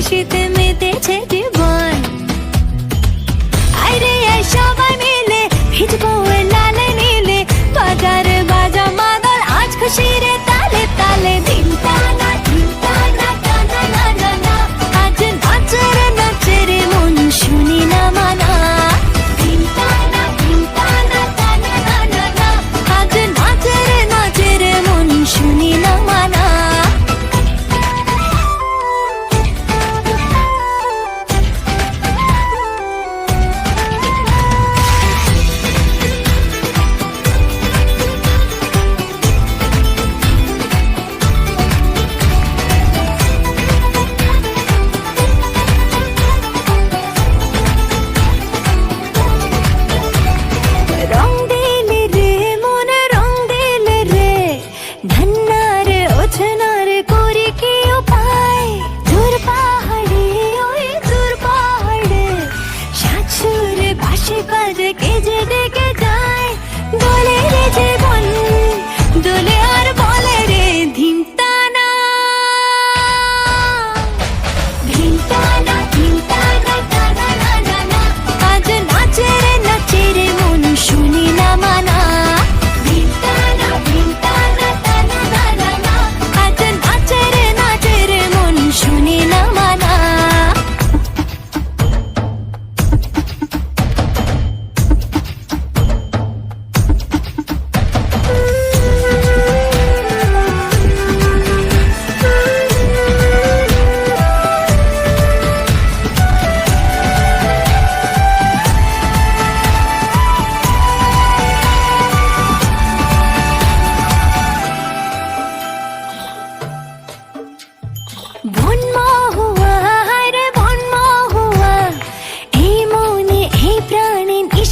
খুশিতে মেতেছে জীবন। আরে সবাই মিলে ভিজবো লালে নীলে, বাজারে বাজা মাদল আজ খুশিরে তালে তালে। ধিম টানা টানা না না না, আজ নাচে রে মন শুনি না মানা। ধিম টানা টানা না না, আজ নাচে রে মন শুনি না মানা।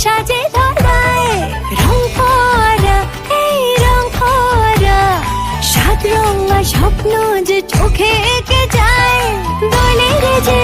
সাজে ধরায় রং করা, এই রং করা, সাত রঙা স্বপ্ন যে চোখে এঁকে যায়। দোলে রে যে